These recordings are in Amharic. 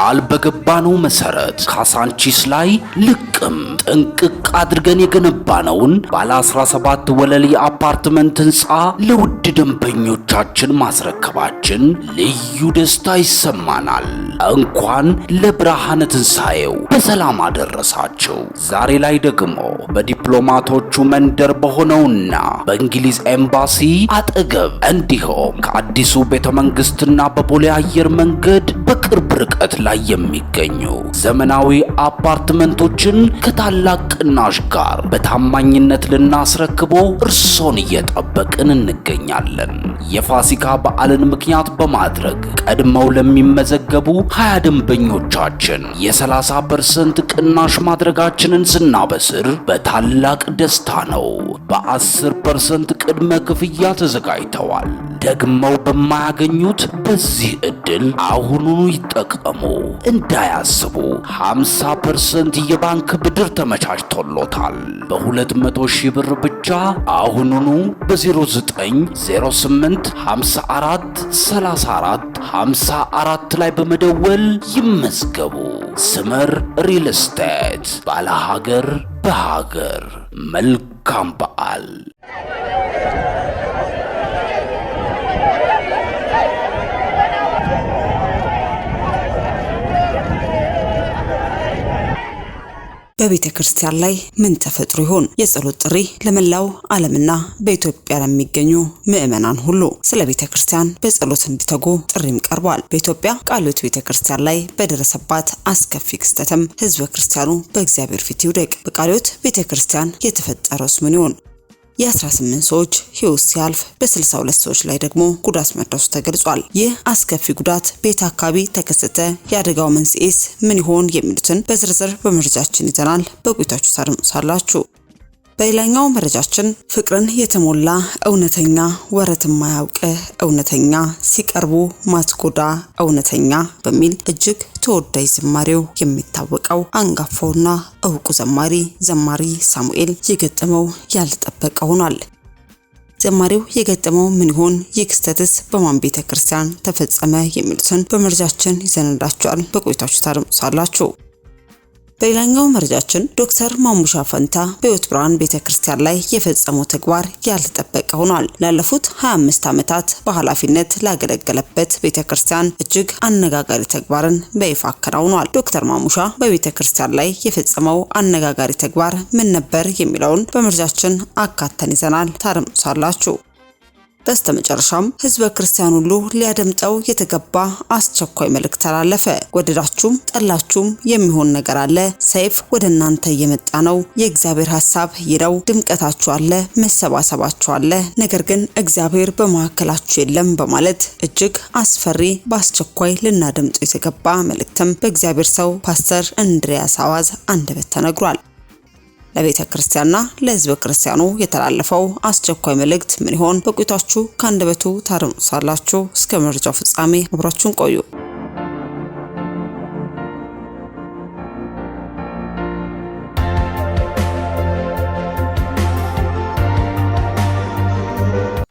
ቃል በገባነው መሰረት ካሳንቺስ ላይ ልቅም ጥንቅቅ አድርገን የገነባነውን ባለ 17 ወለል የአፓርትመንት ህንፃ ለውድ ደንበኞቻችን ማስረከባችን ልዩ ደስታ ይሰማናል። እንኳን ለብርሃነ ትንሣኤው በሰላም አደረሳችሁ። ዛሬ ላይ ደግሞ በዲፕሎማቶቹ መንደር በሆነውና በእንግሊዝ ኤምባሲ አጠገብ እንዲሁም ከአዲሱ ቤተ መንግስትና በቦሌ አየር መንገድ በቅርብ ርቀት ላይ የሚገኙ ዘመናዊ አፓርትመንቶችን ከታላቅ ቅናሽ ጋር በታማኝነት ልናስረክቦ እርሶን እየጠበቅን እንገኛለን። የፋሲካ በዓልን ምክንያት በማድረግ ቀድመው ለሚመዘገቡ 20 ደንበኞቻችን የ30% ቅናሽ ማድረጋችንን ስናበስር በታላቅ ደስታ ነው። በ10% ቅድመ ክፍያ ተዘጋጅተዋል። ደግመው በማያገኙት በዚህ እድል አሁኑኑ ይጠቀሙ። እንዳያስቡ 50% የባንክ ብድር ተመቻችቶሎታል። በ200 ሺህ ብር ብቻ አሁኑኑ በ0908 54 34 54 ላይ በመደወል ይመዝገቡ። ስመር ሪል ስቴት ባለ ሀገር በሀገር። መልካም በዓል። በቤተ ክርስቲያን ላይ ምን ተፈጥሮ ይሆን? የጸሎት ጥሪ ለመላው ዓለምና በኢትዮጵያ ለሚገኙ ምዕመናን ሁሉ ስለ ቤተ ክርስቲያን በጸሎት እንዲተጉ ጥሪም ቀርቧል። በኢትዮጵያ ቃለ ሕይወት ቤተ ክርስቲያን ላይ በደረሰባት አስከፊ ክስተትም ህዝበ ክርስቲያኑ በእግዚአብሔር ፊት ይውደቅ። በቃለ ሕይወት ቤተ ክርስቲያን የተፈጠረውስ ምን ይሆን? የ18 ሰዎች ህይወት ሲያልፍ በ62 ሰዎች ላይ ደግሞ ጉዳት መድረሱ ተገልጿል። ይህ አስከፊ ጉዳት ቤት አካባቢ ተከሰተ። የአደጋው መንስኤስ ምን ይሆን የሚሉትን በዝርዝር በመረጃችን ይዘናል። በቆይታችሁ ታደምጡታላችሁ። በሌላኛው መረጃችን ፍቅርን የተሞላ እውነተኛ ወረት ማያውቅ እውነተኛ ሲቀርቡ ማትጎዳ እውነተኛ በሚል እጅግ ተወዳጅ ዝማሬው የሚታወቀው አንጋፋውና እውቁ ዘማሪ ሳሙኤል የገጠመው ያልተጠበቀ ሆኗል። ዘማሪው የገጠመው ምን ይሆን? የክስተትስ በማን ቤተ ክርስቲያን ተፈጸመ? የሚሉትን በመረጃችን ይዘንላችኋል። በቆይታችሁ ታደምጡታላችሁ። በሌላኛው መረጃችን ዶክተር ማሙሻ ፈንታ በሕይወት ብርሃን ቤተክርስቲያን ላይ የፈጸመው ተግባር ያልተጠበቀ ሆኗል። ላለፉት 25 ዓመታት በኃላፊነት ላገለገለበት ቤተክርስቲያን እጅግ አነጋጋሪ ተግባርን በይፋ አከናውኗል። ዶክተር ማሙሻ በቤተክርስቲያን ላይ የፈጸመው አነጋጋሪ ተግባር ምን ነበር የሚለውን በመረጃችን አካተን ይዘናል። ታደምጡታላችሁ። በስተመጨረሻም ህዝበ ክርስቲያን ሁሉ ሊያደምጠው የተገባ አስቸኳይ መልእክት ተላለፈ። ወደዳችሁም ጠላችሁም የሚሆን ነገር አለ። ሰይፍ ወደ እናንተ እየመጣ ነው። የእግዚአብሔር ሐሳብ ይረው ድምቀታችሁ አለ፣ መሰባሰባችሁ አለ፣ ነገር ግን እግዚአብሔር በመካከላችሁ የለም በማለት እጅግ አስፈሪ በአስቸኳይ ልናደምጠው የተገባ መልእክትም በእግዚአብሔር ሰው ፓስተር እንድሪያስ አዋዝ አንደበት ተነግሯል። ለቤተ ክርስቲያንና ለህዝበ ክርስቲያኑ የተላለፈው አስቸኳይ መልእክት ምን ይሆን? በቆይታችሁ ካንደበቱ ታደምጡታላችሁ። እስከ መረጃው ፍጻሜ አብራችሁን ቆዩ።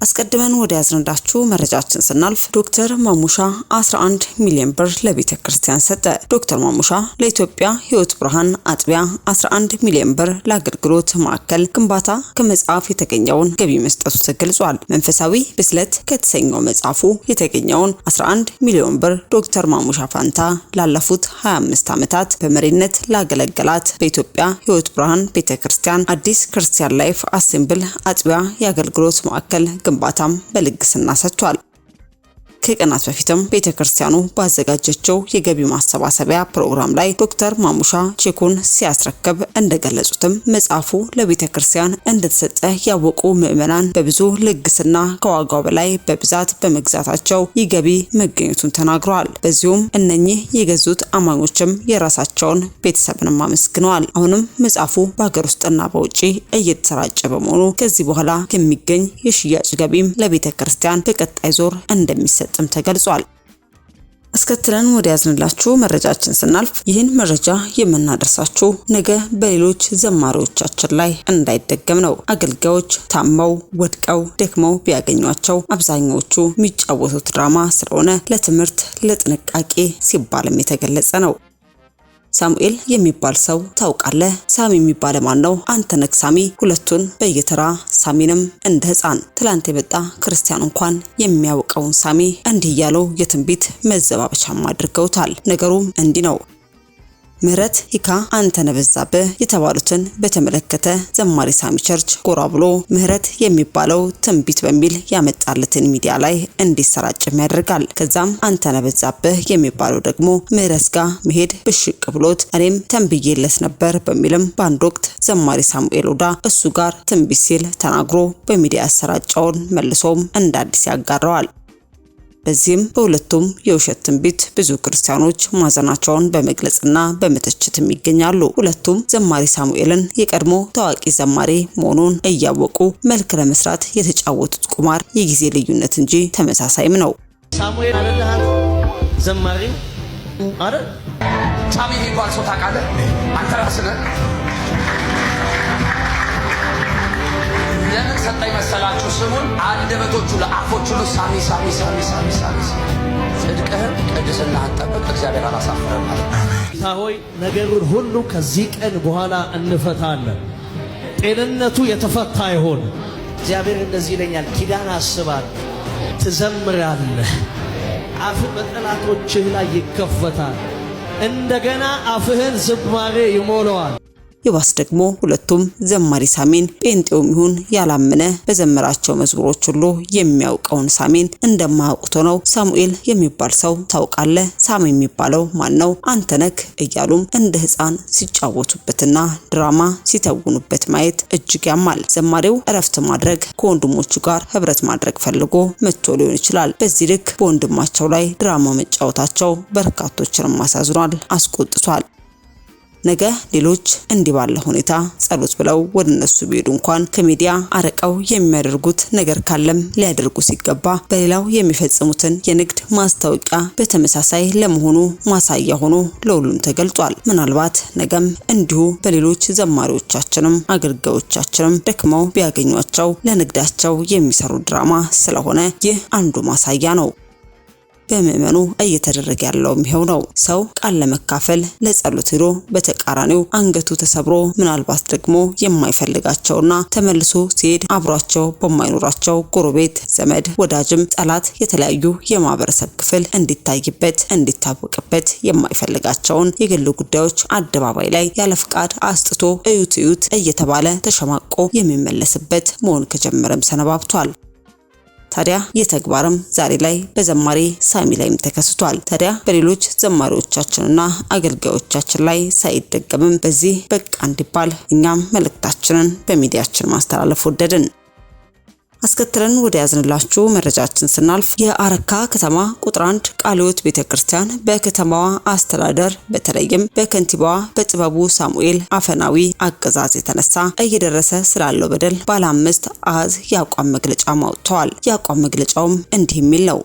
አስቀድመን ወደ ያዝንዳችሁ መረጃችን ስናልፍ ዶክተር ማሙሻ 11 ሚሊዮን ብር ለቤተ ክርስቲያን ሰጠ። ዶክተር ማሙሻ ለኢትዮጵያ ሕይወት ብርሃን አጥቢያ 11 ሚሊዮን ብር ለአገልግሎት ማዕከል ግንባታ ከመጽሐፍ የተገኘውን ገቢ መስጠቱ ተገልጿል። መንፈሳዊ ብስለት ከተሰኘው መጽሐፉ የተገኘውን 11 ሚሊዮን ብር ዶክተር ማሙሻ ፋንታ ላለፉት 25 ዓመታት በመሪነት ላገለገላት በኢትዮጵያ ሕይወት ብርሃን ቤተ ክርስቲያን አዲስ ክርስቲያን ላይፍ አሴምብል አጥቢያ የአገልግሎት ማዕከል ግንባታም በልግስና ሰጥቷል። ከቀናት በፊትም ቤተክርስቲያኑ ባዘጋጀችው የገቢ ማሰባሰቢያ ፕሮግራም ላይ ዶክተር ማሙሻ ቼኩን ሲያስረክብ እንደገለጹትም መጽሐፉ ለቤተክርስቲያን እንደተሰጠ ያወቁ ምዕመናን በብዙ ልግስና ከዋጋው በላይ በብዛት በመግዛታቸው ይገቢ መገኘቱን ተናግረዋል። በዚሁም እነኚህ የገዙት አማኞችም የራሳቸውን ቤተሰብንም አመስግነዋል። አሁንም መጽሐፉ በሀገር ውስጥና በውጪ እየተሰራጨ በመሆኑ ከዚህ በኋላ የሚገኝ የሽያጭ ገቢም ለቤተክርስቲያን በቀጣይ ዞር እንደሚሰጥ ተገልጿል። አስከትለን ወደ ያዝንላችሁ መረጃችን ስናልፍ ይህን መረጃ የምናደርሳችሁ ነገ በሌሎች ዘማሪዎቻችን ላይ እንዳይደገም ነው። አገልጋዮች ታመው ወድቀው ደክመው ቢያገኟቸው አብዛኛዎቹ የሚጫወቱት ድራማ ስለሆነ ለትምህርት ለጥንቃቄ ሲባልም የተገለጸ ነው። ሳሙኤል የሚባል ሰው ታውቃለህ? ሳሚ የሚባል ማን ነው? አንተ ነህ ሳሚ? ሁለቱን በየተራ ሳሚንም እንደ ሕፃን ትላንት የመጣ ክርስቲያን እንኳን የሚያውቀውን ሳሚ እንዲህ ያለው የትንቢት መዘባበቻም አድርገውታል። ነገሩም እንዲህ ነው። ምህረት ሂካ አንተነህ በዛብህ የተባሉትን በተመለከተ ዘማሪ ሳሚ ቸርች ጎራ ብሎ ምህረት የሚባለው ትንቢት በሚል ያመጣለትን ሚዲያ ላይ እንዲሰራጭም ያደርጋል። ከዛም አንተነህ በዛብህ የሚባለው ደግሞ ምህረት ጋር መሄድ ብሽቅ ብሎት እኔም ተንብዬለት ነበር በሚልም በአንድ ወቅት ዘማሪ ሳሙኤል ወዳ እሱ ጋር ትንቢት ሲል ተናግሮ በሚዲያ ያሰራጨውን መልሶም እንደ አዲስ ያጋራዋል። በዚህም የውሸት ትንቢት ብዙ ክርስቲያኖች ማዘናቸውን በመግለጽና በመተቸትም ይገኛሉ። ሁለቱም ዘማሪ ሳሙኤልን የቀድሞ ታዋቂ ዘማሪ መሆኑን እያወቁ መልክ ለመስራት የተጫወቱት ቁማር የጊዜ ልዩነት እንጂ ተመሳሳይም ነው። ሳሙኤል አለልህ ዘማሪ አይደል? ሳሚ የሚባል ሰው ታውቃለህ? አንተ ራስህ ነህ? ለምን ሰጠኝ መሰላችሁ? ስሙን አንደበቶቹ ለአፎቹ ሁሉ ሳሚ ሳሚ ሳሚ ሳሚ ሳሚ ጽድቅህን ቅድስናህን ጠብቅ እግዚአብሔር አላሳፈረም ማለት ጌታ ሆይ ነገሩን ሁሉ ከዚህ ቀን በኋላ እንፈታለን። ጤንነቱ የተፈታ ይሆን። እግዚአብሔር እንደዚህ ይለኛል፣ ኪዳን አስባል ትዘምራለህ፣ አፍ በጠላቶችህ ላይ ይከፈታል፣ እንደገና አፍህን ዝማሬ ይሞላዋል። ይባስ ደግሞ ሁለቱም ዘማሪ ሳሚን ጴንጤውም ይሁን ያላመነ በዘመራቸው መዝሙሮች ሁሉ የሚያውቀውን ሳሚን እንደማያውቁት ነው። ሳሙኤል የሚባል ሰው ታውቃለህ? ሳሚ የሚባለው ማን ነው? አንተ ነህ እያሉም እንደ ሕፃን ሲጫወቱበትና ድራማ ሲተውኑበት ማየት እጅግ ያማል። ዘማሪው እረፍት ማድረግ ከወንድሞቹ ጋር ህብረት ማድረግ ፈልጎ መጥቶ ሊሆን ይችላል። በዚህ ልክ በወንድማቸው ላይ ድራማ መጫወታቸው በርካቶችንም አሳዝኗል፣ አስቆጥቷል። ነገ ሌሎች እንዲህ ባለ ሁኔታ ጸሎት ብለው ወደ እነሱ ቢሄዱ እንኳን ከሚዲያ አረቀው የሚያደርጉት ነገር ካለም ሊያደርጉ ሲገባ በሌላው የሚፈጽሙትን የንግድ ማስታወቂያ በተመሳሳይ ለመሆኑ ማሳያ ሆኖ ለሁሉም ተገልጿል። ምናልባት ነገም እንዲሁ በሌሎች ዘማሪዎቻችንም አገልጋዮቻችንም ደክመው ቢያገኟቸው ለንግዳቸው የሚሰሩ ድራማ ስለሆነ ይህ አንዱ ማሳያ ነው። በምእመኑ እየተደረገ ያለውም ይሄው ነው። ሰው ቃል ለመካፈል ለጸሎት ሄዶ በተቃራኒው አንገቱ ተሰብሮ ምናልባት ደግሞ የማይፈልጋቸውና ተመልሶ ሲሄድ አብሯቸው በማይኖራቸው ጎረቤት፣ ዘመድ፣ ወዳጅም ጠላት የተለያዩ የማህበረሰብ ክፍል እንዲታይበት እንዲታወቅበት የማይፈልጋቸውን የግል ጉዳዮች አደባባይ ላይ ያለ ፍቃድ አስጥቶ እዩት እየተባለ ተሸማቆ የሚመለስበት መሆን ከጀመረም ሰነባብቷል። ታዲያ የተግባርም ዛሬ ላይ በዘማሪ ሳሚ ላይም ተከስቷል። ታዲያ በሌሎች ዘማሪዎቻችንና አገልጋዮቻችን ላይ ሳይደገምም በዚህ በቃ እንዲባል እኛም መልእክታችንን በሚዲያችን ማስተላለፍ ወደድን። አስከትለን ወደ ያዝንላችሁ መረጃችን ስናልፍ የአረካ ከተማ ቁጥር 1 ቃልዮት ቤተክርስቲያን በከተማዋ አስተዳደር በተለይም በከንቲባዋ በጥበቡ ሳሙኤል አፈናዊ አገዛዝ የተነሳ እየደረሰ ስላለው በደል ባለ 5 አሃዝ የአቋም መግለጫ ማውጥተዋል። የአቋም መግለጫውም እንዲህ የሚል ነው።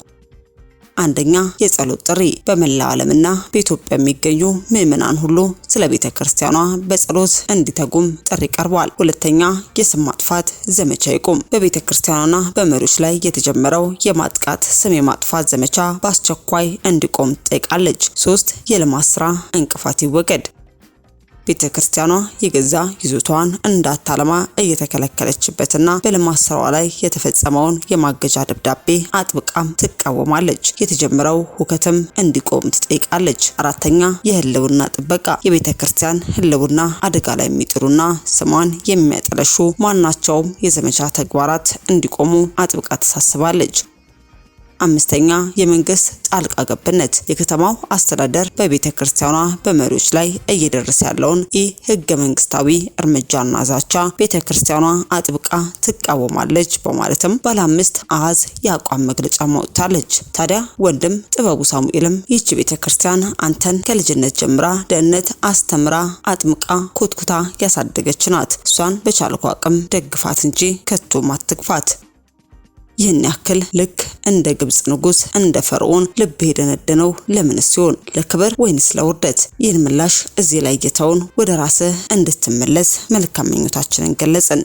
አንደኛ የጸሎት ጥሪ በመላው ዓለምና በኢትዮጵያ የሚገኙ ምእመናን ሁሉ ስለ ቤተክርስቲያኗ በጸሎት እንዲተጉም ጥሪ ቀርቧል። ሁለተኛ የስም ማጥፋት ዘመቻ ይቁም። በቤተክርስቲያኗና በመሪዎች ላይ የተጀመረው የማጥቃት ስም የማጥፋት ዘመቻ በአስቸኳይ እንዲቆም ጠይቃለች። 3 የልማት ስራ እንቅፋት ይወገድ። ቤተክርስቲያኗ የገዛ ይዞታዋን እንዳታለማ እየተከለከለችበትና በልማት ስራዋ ላይ የተፈጸመውን የማገጃ ደብዳቤ አጥብቃም ትቃወማለች። የተጀመረው ሁከትም እንዲቆም ትጠይቃለች። አራተኛ የህልውና ጥበቃ የቤተክርስቲያን ህልውና አደጋ ላይ የሚጥሉና ስሟን የሚያጠለሹ ማናቸውም የዘመቻ ተግባራት እንዲቆሙ አጥብቃ ታሳስባለች። አምስተኛ የመንግስት ጣልቃ ገብነት የከተማው አስተዳደር በቤተክርስቲያኗ በመሪዎች ላይ እየደረሰ ያለውን ህገ መንግስታዊ እርምጃና ዛቻ ቤተክርስቲያኗ አጥብቃ ትቃወማለች በማለትም ባለ 5 አሃዝ የአቋም መግለጫ ማውጣለች። ታዲያ ወንድም ጥበቡ ሳሙኤልም ይህች ቤተክርስቲያን አንተን ከልጅነት ጀምራ ደህንነት አስተምራ አጥምቃ ኮትኩታ ያሳደገች ናት። እሷን በቻልኩ አቅም ደግፋት እንጂ ከቶም አትግፋት። ይህን ያክል ልክ እንደ ግብጽ ንጉስ እንደ ፈርዖን ልብ ሄደነደነው ለምን ሲሆን ለክብር ወይንስ ለውርደት? ይህን ምላሽ እዚህ ላይ ጌታውን ወደ ራስህ እንድትመለስ መልካም ምኞታችንን ገለጽን።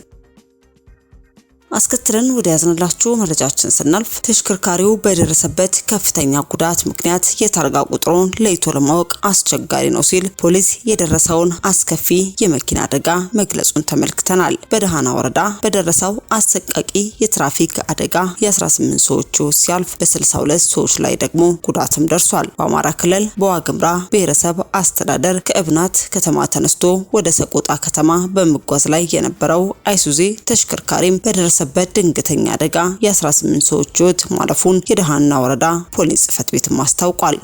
አስከትለን ወደ ያዝንላችሁ መረጃችን ስናልፍ ተሽከርካሪው በደረሰበት ከፍተኛ ጉዳት ምክንያት የታርጋ ቁጥሩን ለይቶ ለማወቅ አስቸጋሪ ነው ሲል ፖሊስ የደረሰውን አስከፊ የመኪና አደጋ መግለጹን ተመልክተናል። በደሃና ወረዳ በደረሰው አሰቃቂ የትራፊክ አደጋ የ18 ሰዎች ሲያልፍ በ62 ሰዎች ላይ ደግሞ ጉዳትም ደርሷል። በአማራ ክልል በዋግምራ ብሔረሰብ አስተዳደር ከእብናት ከተማ ተነስቶ ወደ ሰቆጣ ከተማ በመጓዝ ላይ የነበረው አይሱዚ ተሽከርካሪም በደረሰ በደረሰበት ድንገተኛ አደጋ የ18 ሰዎች ሕይወት ማለፉን የደሃና ወረዳ ፖሊስ ጽሕፈት ቤት አስታውቋል።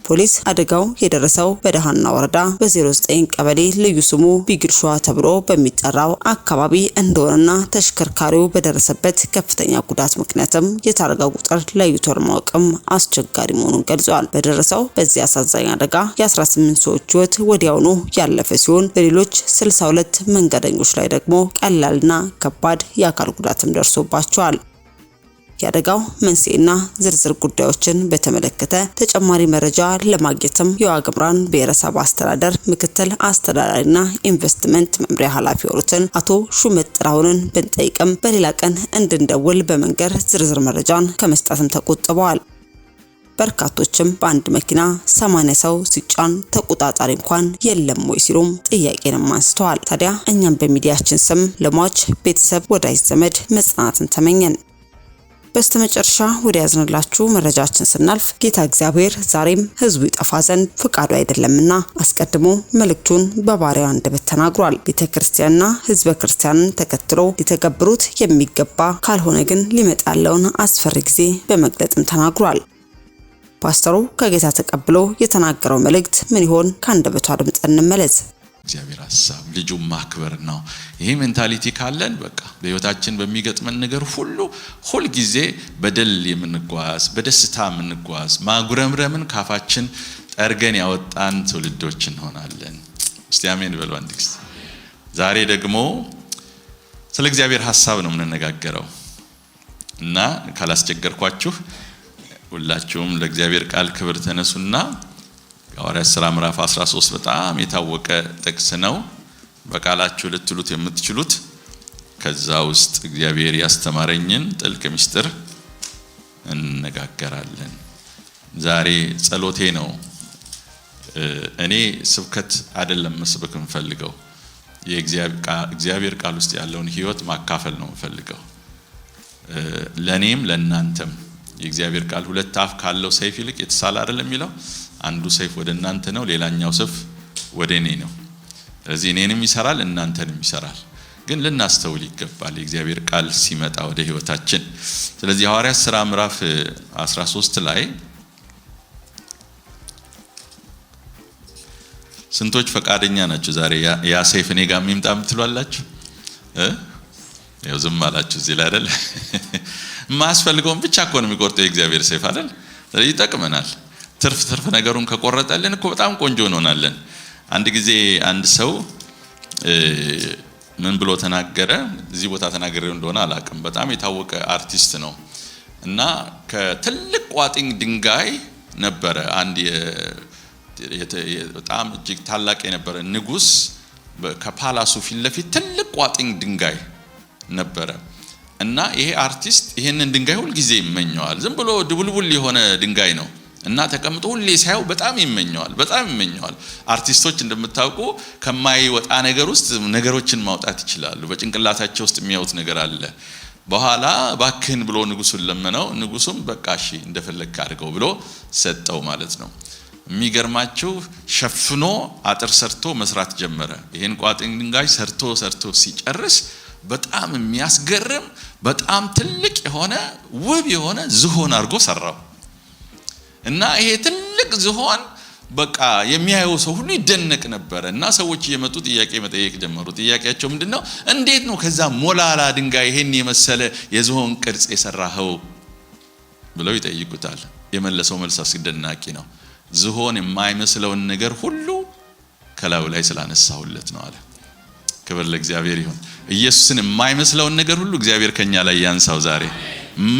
ፖሊስ አደጋው የደረሰው በደሃና ወረዳ በ09 ቀበሌ ልዩ ስሙ ቢግርሻ ተብሎ በሚጠራው አካባቢ እንደሆነና ተሽከርካሪው በደረሰበት ከፍተኛ ጉዳት ምክንያትም የታርጋ ቁጥር ለይቶ ለማወቅም አስቸጋሪ መሆኑን ገልጿል። በደረሰው በዚህ አሳዛኝ አደጋ የ18 ሰዎች ሕይወት ወዲያውኑ ያለፈ ሲሆን በሌሎች 62 መንገደኞች ላይ ደግሞ ቀላልና ከባድ የአካል ጉዳትም ደርሶባቸዋል። የአደጋው መንስኤና ዝርዝር ጉዳዮችን በተመለከተ ተጨማሪ መረጃ ለማግኘትም የዋግምራን ብሔረሰብ አስተዳደር ምክትል አስተዳዳሪና ኢንቨስትመንት መምሪያ ኃላፊ የሆኑትን አቶ ሹመት ጥራሁንን ብንጠይቅም በሌላ ቀን እንድንደውል በመንገር ዝርዝር መረጃን ከመስጠትም ተቆጥበዋል። በርካቶችም በአንድ መኪና 80 ሰው ሲጫን ተቆጣጣሪ እንኳን የለም ወይ ሲሉም ጥያቄንም አንስተዋል። ታዲያ እኛም በሚዲያችን ስም ለሟች ቤተሰብ፣ ወዳጅ ዘመድ መጽናናትን ተመኘን። በስተመጨረሻ ወደ ያዝንላችሁ መረጃችን ስናልፍ ጌታ እግዚአብሔር ዛሬም ሕዝቡ ይጠፋ ዘንድ ፍቃዱ አይደለምና አስቀድሞ መልእክቱን በባሪያው አንደበት ተናግሯል። ቤተክርስቲያንና ሕዝበ ክርስቲያንን ተከትሎ ሊተገብሩት የሚገባ ካልሆነ ግን ሊመጣ ያለውን አስፈሪ ጊዜ በመግለጥም ተናግሯል። ፓስተሩ ከጌታ ተቀብሎ የተናገረው መልእክት ምን ይሆን? ከአንደበቱ አድምጠን እንመለስ። እግዚአብሔር ሐሳብ ልጁን ማክበር ነው። ይሄ ሜንታሊቲ ካለን በቃ በህይወታችን በሚገጥመን ነገር ሁሉ ጊዜ በደል የምንጓዝ በደስታ የምንጓዝ ማጉረምረምን ካፋችን ጠርገን ያወጣን ትውልዶች እንሆናለን። እስቲ አሜን በሉ አንድ ጊዜ። ዛሬ ደግሞ ስለ እግዚአብሔር ሐሳብ ነው የምንነጋገረው እና ካላስቸገርኳችሁ ሁላችሁም ለእግዚአብሔር ቃል ክብር ተነሱና ሐዋርያት ሥራ ምዕራፍ 13 በጣም የታወቀ ጥቅስ ነው። በቃላችሁ ልትሉት የምትችሉት ከዛ ውስጥ እግዚአብሔር ያስተማረኝን ጥልቅ ምስጢር እንነጋገራለን። ዛሬ ጸሎቴ ነው። እኔ ስብከት አይደለም መስበክ እንፈልገው የእግዚአብሔር ቃል ውስጥ ያለውን ህይወት ማካፈል ነው እንፈልገው። ለኔም ለናንተም የእግዚአብሔር ቃል ሁለት አፍ ካለው ሰይፍ ይልቅ የተሳለ አይደለም የሚለው አንዱ ሰይፍ ወደ እናንተ ነው፣ ሌላኛው ሰይፍ ወደ እኔ ነው። ስለዚህ እኔንም ይሰራል እናንተንም ይሰራል። ግን ልናስተውል ይገባል የእግዚአብሔር ቃል ሲመጣ ወደ ህይወታችን። ስለዚህ ሐዋርያት ሥራ ምዕራፍ 13 ላይ ስንቶች ፈቃደኛ ናቸው ዛሬ ያ ሰይፍ እኔ ጋር የሚምጣ ምትሏላችሁ? ያው ዝም አላችሁ እዚህ ላይ አይደል? ማስፈልገውን ብቻ እኮ ነው የሚቆርጠው የእግዚአብሔር ሰይፍ አይደል? ስለዚህ ይጠቅመናል። ትርፍ ነገሩን ከቆረጠልን እኮ በጣም ቆንጆ እንሆናለን። አንድ ጊዜ አንድ ሰው ምን ብሎ ተናገረ? እዚህ ቦታ ተናገረው እንደሆነ አላውቅም። በጣም የታወቀ አርቲስት ነው እና ከትልቅ ቋጥኝ ድንጋይ ነበረ አንድ በጣም እጅግ ታላቅ የነበረ ንጉስ ከፓላሱ ፊት ለፊት ትልቅ ቋጥኝ ድንጋይ ነበረ እና ይሄ አርቲስት ይሄንን ድንጋይ ሁሉ ጊዜ ይመኘዋል። ዝም ብሎ ድቡልቡል የሆነ ድንጋይ ነው እና ተቀምጦ ሁሌ ሳይው በጣም ይመኘዋል። አርቲስቶች እንደምታውቁ ከማይወጣ ነገር ውስጥ ነገሮችን ማውጣት ይችላሉ። በጭንቅላታቸው ውስጥ የሚያዩት ነገር አለ። በኋላ ባክህን ብሎ ንጉሱን ለመነው። ንጉሱም በቃ እሺ እንደፈለክ አድርገው ብሎ ሰጠው ማለት ነው። የሚገርማችሁ ሸፍኖ አጥር ሰርቶ መስራት ጀመረ። ይሄን ቋጥኝ ድንጋይ ሰርቶ ሲጨርስ በጣም የሚያስገርም በጣም ትልቅ የሆነ ውብ የሆነ ዝሆን አድርጎ ሰራው እና ይሄ ትልቅ ዝሆን በቃ የሚያየው ሰው ሁሉ ይደነቅ ነበር እና ሰዎች እየመጡ ጥያቄ መጠየቅ ጀመሩ። ጥያቄያቸው ምንድነው? እንዴት ነው ከዛ ሞላላ ድንጋይ ይሄን የመሰለ የዝሆን ቅርጽ የሰራኸው ብለው ይጠይቁታል። የመለሰው መልስ አስደናቂ ነው። ዝሆን የማይመስለውን ነገር ሁሉ ከላዩ ላይ ስላነሳሁለት ነው አለ። ክብር ለእግዚአብሔር ይሁን። ኢየሱስን የማይመስለውን ነገር ሁሉ እግዚአብሔር ከኛ ላይ ያንሳው ዛሬ።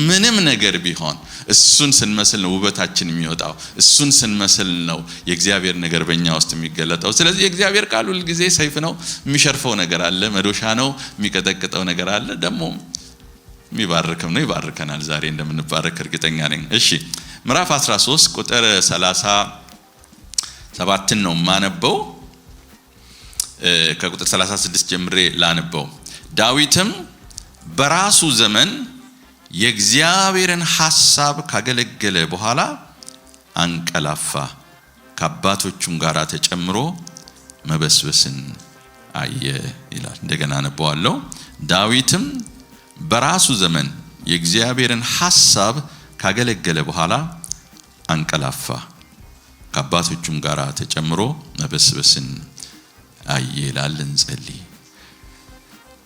ምንም ነገር ቢሆን እሱን ስንመስል ነው ውበታችን የሚወጣው። እሱን ስንመስል ነው የእግዚአብሔር ነገር በእኛ ውስጥ የሚገለጠው። ስለዚህ የእግዚአብሔር ቃል ሁሉ ጊዜ ሰይፍ ነው። የሚሸርፈው ነገር አለ፣ መዶሻ ነው። የሚቀጠቅጠው ነገር አለ፣ ደግሞ የሚባርከም ነው። ይባርከናል። ዛሬ እንደምንባረክ እርግጠኛ ነኝ። እሺ ምዕራፍ 13 ቁጥር 37 ነው ማነበው። ከቁጥር 36 ጀምሬ ላነበው። ዳዊትም በራሱ ዘመን የእግዚአብሔርን ሐሳብ ካገለገለ በኋላ አንቀላፋ፣ ከአባቶቹም ጋር ተጨምሮ መበስበስን አየ ይላል። እንደገና አነበዋለሁ። ዳዊትም በራሱ ዘመን የእግዚአብሔርን ሐሳብ ካገለገለ በኋላ አንቀላፋ፣ ከአባቶቹም ጋር ተጨምሮ መበስበስን አየ ይላል። እንጸልይ።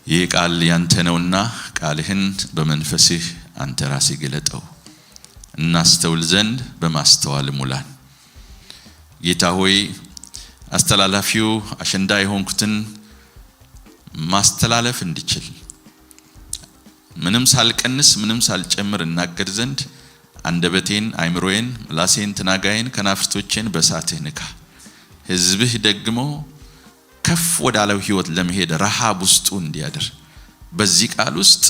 ይህ ቃል ያንተ ነውና ቃልህን በመንፈስህ አንተ ራስህ ግለጠው፣ እናስተውል ዘንድ በማስተዋል ሙላን። ጌታ ሆይ አስተላላፊው አሸንዳ የሆንኩትን ማስተላለፍ እንድችል ምንም ሳልቀንስ ምንም ሳልጨምር እናገር ዘንድ አንደበቴን፣ አይምሮዬን፣ ምላሴን፣ ትናጋዬን፣ ከናፍርቶቼን በሳትህ ንካ። ሕዝብህ ደግሞ ከፍ ወዳለው ህይወት ለመሄድ ረሃብ ውስጡ እንዲያደር በዚህ ቃል ውስጥ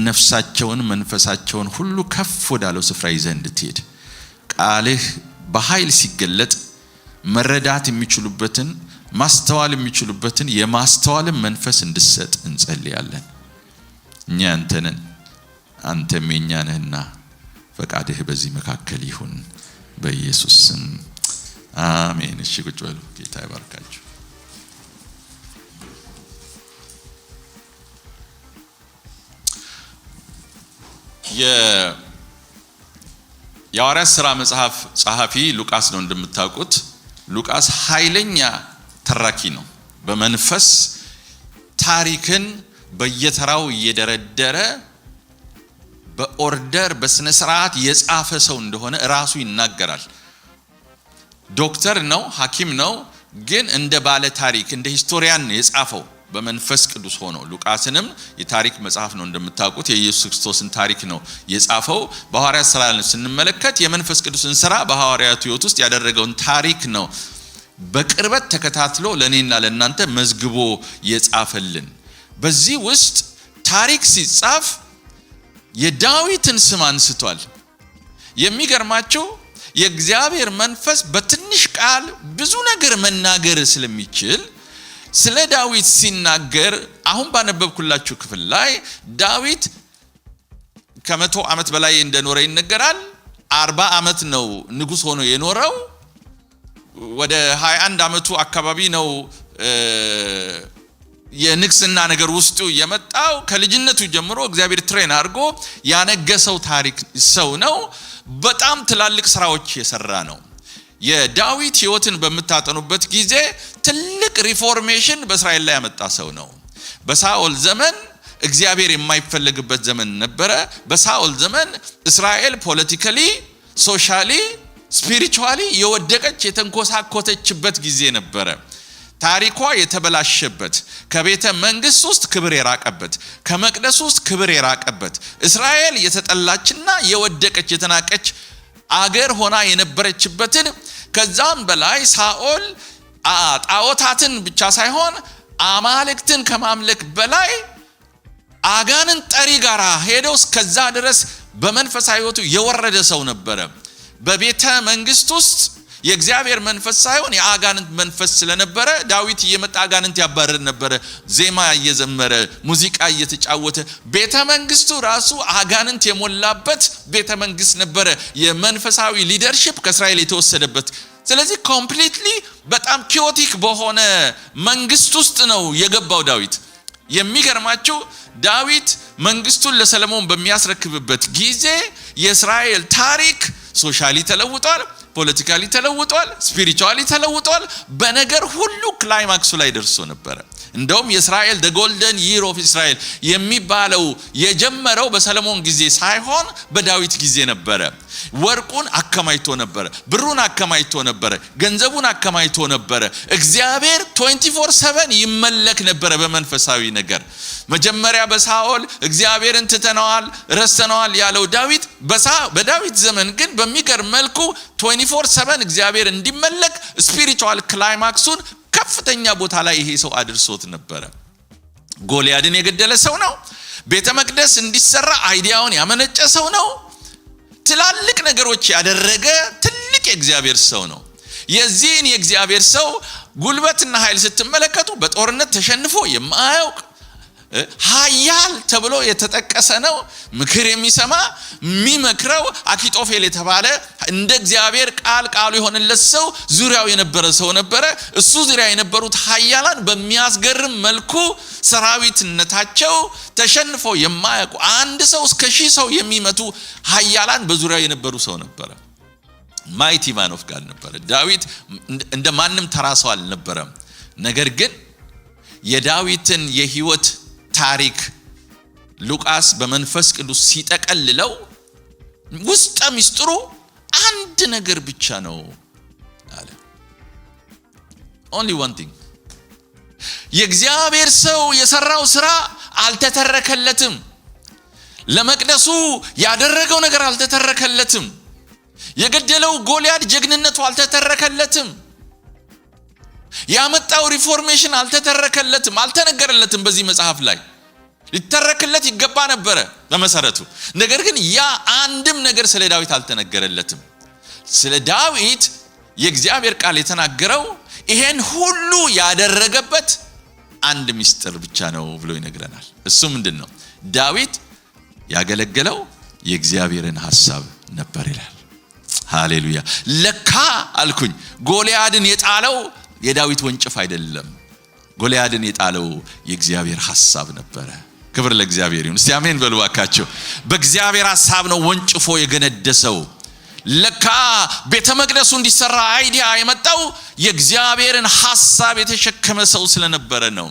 ነፍሳቸውን መንፈሳቸውን ሁሉ ከፍ ወዳለው ስፍራ ይዘህ እንድትሄድ ቃልህ በኃይል ሲገለጥ መረዳት የሚችሉበትን ማስተዋል የሚችሉበትን የማስተዋልን መንፈስ እንድሰጥ እንጸልያለን። እኛ አንተ ነን፣ አንተም የኛ ነህና ፈቃድህ በዚህ መካከል ይሁን በኢየሱስ ስም አሜን። እሺ ቁጭ በሉ። ጌታ ይባርካችሁ። የሐዋርያት ሥራ መጽሐፍ ጸሐፊ ሉቃስ ነው። እንደምታውቁት ሉቃስ ኃይለኛ ተራኪ ነው። በመንፈስ ታሪክን በየተራው እየደረደረ በኦርደር በስነ ስርዓት የጻፈ ሰው እንደሆነ ራሱ ይናገራል። ዶክተር ነው፣ ሐኪም ነው፣ ግን እንደ ባለ ታሪክ እንደ ሂስቶሪያን የጻፈው በመንፈስ ቅዱስ ሆኖ። ሉቃስንም የታሪክ መጽሐፍ ነው እንደምታውቁት፣ የኢየሱስ ክርስቶስን ታሪክ ነው የጻፈው። በሐዋርያት ሥራ ስንመለከት የመንፈስ ቅዱስን ሥራ በሐዋርያቱ ሕይወት ውስጥ ያደረገውን ታሪክ ነው በቅርበት ተከታትሎ ለኔና ለእናንተ መዝግቦ የጻፈልን። በዚህ ውስጥ ታሪክ ሲጻፍ የዳዊትን ስም አንስቷል። የሚገርማችሁ የእግዚአብሔር መንፈስ በትንሽ ቃል ብዙ ነገር መናገር ስለሚችል ስለ ዳዊት ሲናገር አሁን ባነበብኩላችሁ ክፍል ላይ ዳዊት ከ100 ዓመት በላይ እንደኖረ ይነገራል። 40 ዓመት ነው ንጉስ ሆኖ የኖረው። ወደ 21 ዓመቱ አካባቢ ነው የንግስና ነገር ውስጡ የመጣው። ከልጅነቱ ጀምሮ እግዚአብሔር ትሬን አድርጎ ያነገሰው ታሪክ ሰው ነው። በጣም ትላልቅ ስራዎች የሰራ ነው። የዳዊት ሕይወትን በመታጠኑበት ጊዜ ትልቅ ሪፎርሜሽን በእስራኤል ላይ ያመጣ ሰው ነው። በሳኦል ዘመን እግዚአብሔር የማይፈልግበት ዘመን ነበረ። በሳኦል ዘመን እስራኤል ፖለቲካሊ፣ ሶሻሊ፣ ስፒሪቹዋሊ የወደቀች የተንኮሳኮተችበት ጊዜ ነበረ። ታሪኳ የተበላሸበት፣ ከቤተ መንግስት ውስጥ ክብር የራቀበት፣ ከመቅደስ ውስጥ ክብር የራቀበት፣ እስራኤል የተጠላችና የወደቀች የተናቀች አገር ሆና የነበረችበትን፣ ከዛም በላይ ሳኦል ጣዖታትን ብቻ ሳይሆን አማልክትን ከማምለክ በላይ አጋንን ጠሪ ጋር ሄዶ እስከዛ ድረስ በመንፈሳዊ ሕይወቱ የወረደ ሰው ነበረ። በቤተ መንግስት ውስጥ የእግዚአብሔር መንፈስ ሳይሆን የአጋንንት መንፈስ ስለነበረ ዳዊት እየመጣ አጋንንት ያባረር ነበረ። ዜማ እየዘመረ ሙዚቃ እየተጫወተ ቤተ መንግስቱ ራሱ አጋንንት የሞላበት ቤተ መንግስት ነበረ። የመንፈሳዊ ሊደርሺፕ ከእስራኤል የተወሰደበት። ስለዚህ ኮምፕሊትሊ በጣም ኪዮቲክ በሆነ መንግስት ውስጥ ነው የገባው ዳዊት። የሚገርማችሁ ዳዊት መንግስቱን ለሰለሞን በሚያስረክብበት ጊዜ የእስራኤል ታሪክ ሶሻሊ ተለውጧል፣ ፖለቲካሊ ተለውጧል፣ ስፒሪቹዋሊ ተለውጧል። በነገር ሁሉ ክላይማክሱ ላይ ደርሶ ነበር። እንደውም የእስራኤል the golden year of Israel የሚባለው የጀመረው በሰለሞን ጊዜ ሳይሆን በዳዊት ጊዜ ነበር። ወርቁን አከማይቶ ነበር፣ ብሩን አከማይቶ ነበር፣ ገንዘቡን አከማይቶ ነበር። እግዚአብሔር 24/7 ይመለክ ነበር በመንፈሳዊ ነገር። መጀመሪያ በሳኦል እግዚአብሔርን ትተናል ረስተናል ያለው ዳዊት በዳዊት ዘመን ግን በሚገርም መልኩ 24/7 እግዚአብሔር እንዲመለክ ስፒሪቹዋል ክላይማክሱን ከፍተኛ ቦታ ላይ ይሄ ሰው አድርሶት ነበር። ጎልያድን የገደለ ሰው ነው። ቤተ መቅደስ እንዲሰራ አይዲያውን ያመነጨ ሰው ነው። ትላልቅ ነገሮች ያደረገ ትልቅ የእግዚአብሔር ሰው ነው። የዚህን የእግዚአብሔር ሰው ጉልበትና ኃይል ስትመለከቱ በጦርነት ተሸንፎ የማያውቅ ኃያል ተብሎ የተጠቀሰ ነው። ምክር የሚሰማ የሚመክረው አኪጦፌል የተባለ እንደ እግዚአብሔር ቃሉ የሆነለት ሰው ዙሪያው የነበረ ሰው ነበረ። እሱ ዙሪያ የነበሩት ኃያላን በሚያስገርም መልኩ ሰራዊትነታቸው ተሸንፎ የማያውቁ አንድ ሰው እስከ 1000 ሰው የሚመቱ ኃያላን በዙሪያው የነበሩ ሰው ነበረ። ማይቲ ማን ኦፍ ጋድ ነበረ። ዳዊት እንደ ማንም ተራሰው አልነበረም። ነገር ግን የዳዊትን የህይወት ታሪክ ሉቃስ በመንፈስ ቅዱስ ሲጠቀልለው ውስጠ ሚስጥሩ አንድ ነገር ብቻ ነው አለ። only one thing። የእግዚአብሔር ሰው የሰራው ስራ አልተተረከለትም። ለመቅደሱ ያደረገው ነገር አልተተረከለትም። የገደለው ጎልያድ ጀግንነቱ አልተተረከለትም። ያመጣው ሪፎርሜሽን አልተተረከለትም፣ አልተነገረለትም። በዚህ መጽሐፍ ላይ ሊተረከለት ይገባ ነበር በመሰረቱ። ነገር ግን ያ አንድም ነገር ስለ ዳዊት አልተነገረለትም። ስለ ዳዊት የእግዚአብሔር ቃል የተናገረው ይሄን ሁሉ ያደረገበት አንድ ሚስጥር ብቻ ነው ብሎ ይነግረናል። እሱ ምንድነው? ዳዊት ያገለገለው የእግዚአብሔርን ሐሳብ ነበር ይላል። ሃሌሉያ። ለካ አልኩኝ ጎልያድን የጣለው የዳዊት ወንጭፍ አይደለም። ጎልያድን የጣለው የእግዚአብሔር ሐሳብ ነበር። ክብር ለእግዚአብሔር ይሁን። እስቲ አሜን በሉ ባካችሁ። በእግዚአብሔር ሐሳብ ነው ወንጭፎ የገነደሰው። ለካ ቤተ መቅደሱ እንዲሰራ አይዲያ የመጣው የእግዚአብሔርን ሐሳብ የተሸከመ ሰው ስለነበረ ነው።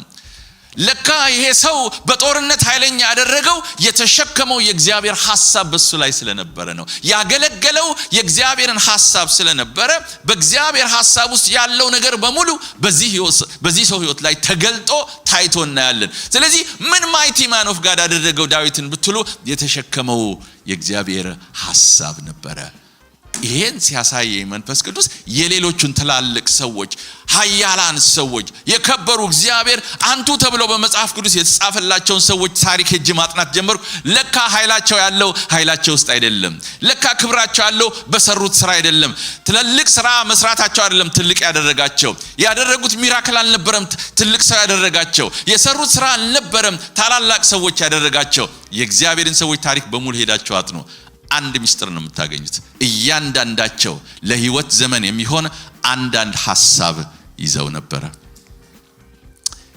ለካ ይሄ ሰው በጦርነት ኃይለኛ ያደረገው የተሸከመው የእግዚአብሔር ሐሳብ በሱ ላይ ስለነበረ ነው። ያገለገለው የእግዚአብሔርን ሐሳብ ስለነበረ በእግዚአብሔር ሐሳብ ውስጥ ያለው ነገር በሙሉ በዚህ ሰው ህይወት ላይ ተገልጦ ታይቶ እናያለን። ስለዚህ ምን ማይቲ ማን ኦፍ ጋድ አደረገው ዳዊትን ብትሉ የተሸከመው የእግዚአብሔር ሐሳብ ነበረ። ይሄን ሲያሳይ መንፈስ ቅዱስ የሌሎቹን ትላልቅ ሰዎች ኃያላን ሰዎች የከበሩ እግዚአብሔር አንቱ ተብለው በመጽሐፍ ቅዱስ የተጻፈላቸውን ሰዎች ታሪክ ሄጄ ማጥናት ጀመርኩ። ለካ ኃይላቸው ውስጥ አይደለም። ለካ ክብራቸው ያለው በሰሩት ስራ አይደለም። ትልልቅ ስራ መስራታቸው አይደለም ትልቅ ያደረጉት ሚራክል አልነበረም ትልቅ ሰው ያደረጋቸው። የሰሩት ስራ አልነበረም ታላላቅ ሰዎች ያደረጋቸው። የእግዚአብሔርን ሰዎች ታሪክ በሙሉ ሄዳችሁ አጥኑ። አንድ ሚስጥር ነው የምታገኙት። እያንዳንዳቸው ለህይወት ዘመን የሚሆን አንዳንድ ሐሳብ ይዘው ነበር።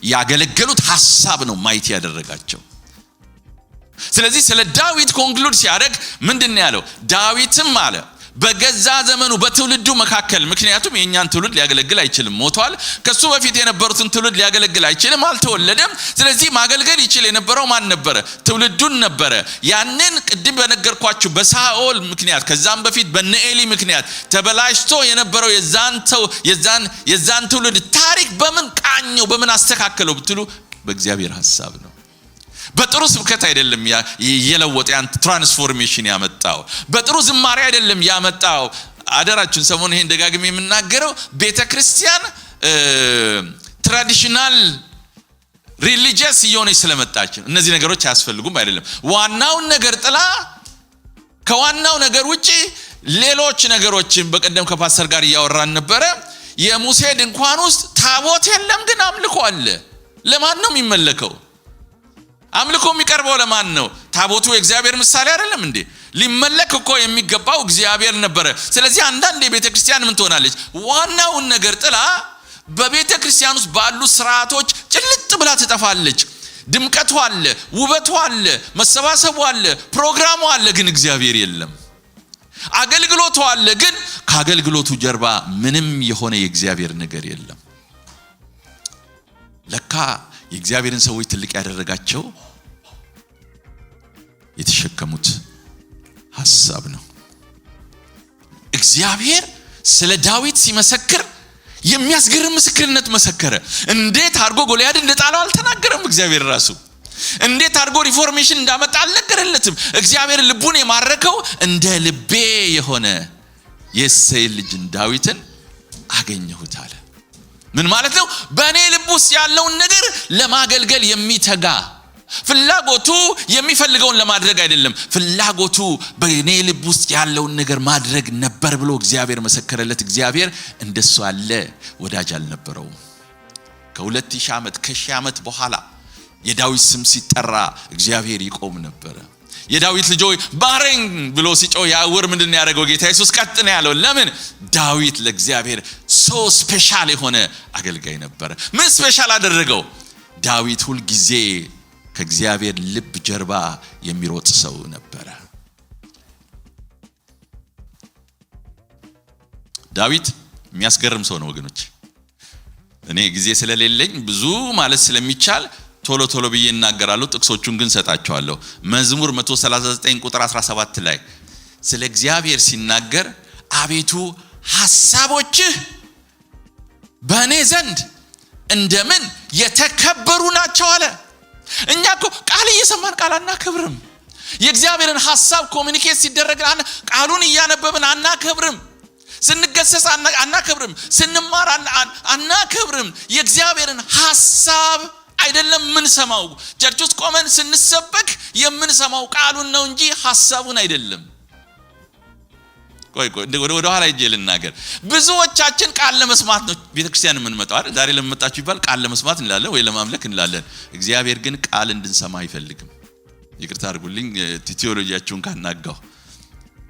ያገለገሉት ሐሳብ ነው ማይቲ ያደረጋቸው። ስለዚህ ስለ ዳዊት ኮንክሉድ ሲያደርግ ምንድነው ያለው? ዳዊትም አለ በገዛ ዘመኑ በትውልዱ መካከል፣ ምክንያቱም የኛን ትውልድ ሊያገለግል አይችልም፣ ሞቷል። ከሱ በፊት የነበሩትን ትውልድ ሊያገለግል አይችልም፣ አልተወለደም። ስለዚህ ማገልገል ይችል የነበረው ማን ነበረ? ትውልዱን ነበረ። ያንን ቅድም በነገርኳችሁ በሳኦል ምክንያት ከዛም በፊት በነኤሊ ምክንያት ተበላሽቶ የነበረው የዛን ትውልድ ታሪክ በምን ቃኘው በምን አስተካከለው ብትሉ በእግዚአብሔር ሐሳብ ነው። በጥሩ ስብከት አይደለም የለወጠ ያን ትራንስፎርሜሽን ያመጣው። በጥሩ ዝማሬ አይደለም ያመጣው። አደራችሁን ሰሞኑን ይሄን ደጋግሜ የምናገረው ቤተክርስቲያን ትራዲሽናል ሪሊጂየስ እየሆነች ስለመጣች እነዚህ ነገሮች አያስፈልጉም አይደለም። ዋናውን ነገር ጥላ ከዋናው ነገር ውጪ ሌሎች ነገሮችን በቀደም ከፓስተር ጋር ያወራን ነበር። የሙሴ ድንኳን ውስጥ ታቦት የለም፣ ግን አምልኮ አለ። ለማን ነው የሚመለከው? አምልኮ የሚቀርበው ለማን ነው? ታቦቱ የእግዚአብሔር ምሳሌ አይደለም እንዴ? ሊመለክ እኮ የሚገባው እግዚአብሔር ነበረ። ስለዚህ አንዳንድ የቤተክርስቲያን ምን ትሆናለች? ዋናውን ነገር ጥላ በቤተክርስቲያን ውስጥ ባሉ ስርዓቶች ጭልጥ ብላ ትጠፋለች። ድምቀቱ አለ፣ ውበቱ አለ፣ መሰባሰቡ አለ፣ ፕሮግራሙ አለ፣ ግን እግዚአብሔር የለም። አገልግሎቱ አለ፣ ግን ከአገልግሎቱ ጀርባ ምንም የሆነ የእግዚአብሔር ነገር የለም። ለካ የእግዚአብሔርን ሰዎች ትልቅ ያደረጋቸው የተሸከሙት ሐሳብ ነው። እግዚአብሔር ስለ ዳዊት ሲመሰክር የሚያስገርም ምስክርነት መሰከረ። እንዴት አድርጎ ጎልያድን እንደጣለው አልተናገረም። እግዚአብሔር ራሱ እንዴት አድርጎ ሪፎርሜሽን እንዳመጣ አልነገረለትም። እግዚአብሔር ልቡን የማረከው እንደ ልቤ የሆነ የእሴይን ልጅ ዳዊትን አገኘሁት አለ። ምን ማለት ነው? በእኔ ልብ ውስጥ ያለውን ነገር ለማገልገል የሚተጋ ፍላጎቱ የሚፈልገውን ለማድረግ አይደለም፣ ፍላጎቱ በእኔ ልብ ውስጥ ያለውን ነገር ማድረግ ነበር ብሎ እግዚአብሔር መሰከረለት። እግዚአብሔር እንደሱ ያለ ወዳጅ አልነበረውም። ከ2000 ዓመት ከ1000 ዓመት በኋላ የዳዊት ስም ሲጠራ እግዚአብሔር ይቆም ነበር። የዳዊት ልጅ ሆይ ባረኝ ብሎ ሲጮህ ያውር ምንድን ነው ያደረገው? ጌታ ኢየሱስ ቀጥ ነው ያለው። ለምን? ዳዊት ለእግዚአብሔር ሶ ስፔሻል የሆነ አገልጋይ ነበር። ምን ስፔሻል አደረገው? ዳዊት ሁሉ ጊዜ ከእግዚአብሔር ልብ ጀርባ የሚሮጥ ሰው ነበር። ዳዊት የሚያስገርም ሰው ነው ወገኖች። እኔ ጊዜ ስለሌለኝ ብዙ ማለት ስለሚቻል ቶሎ ቶሎ ብዬ እናገራለሁ። ጥቅሶቹን ግን ሰጣቸዋለሁ። መዝሙር 139 ቁጥር 17 ላይ ስለ እግዚአብሔር ሲናገር አቤቱ ሐሳቦችህ በእኔ ዘንድ እንደምን የተከበሩ ናቸው አለ። እኛ እኮ ቃል እየሰማን ቃል አናከብርም። የእግዚአብሔርን ሐሳብ ኮሙኒኬት ሲደረግ ቃሉን እያነበብን አናከብርም። ስንገሰስ አናከብርም። ስንማር አናከብርም። የእግዚአብሔርን ሐሳብ አይደለም ምን ሰማው። ቸርች ውስጥ ቆመን ስንሰበክ የምንሰማው ቃሉን ነው እንጂ ሐሳቡን አይደለም። ቆይ ወደ ኋላ ሄጄ ልናገር። ብዙዎቻችን ቃል ለመስማት ነው ቤተክርስቲያን የምንመጣው አይደል? ዛሬ ለምመጣችሁ ይባል ቃል ለመስማት እንላለን ወይ ለማምለክ እንላለን። እግዚአብሔር ግን ቃል እንድንሰማ አይፈልግም። ይቅርታ አድርጉልኝ ቲዮሎጂያችሁን ካናጋው።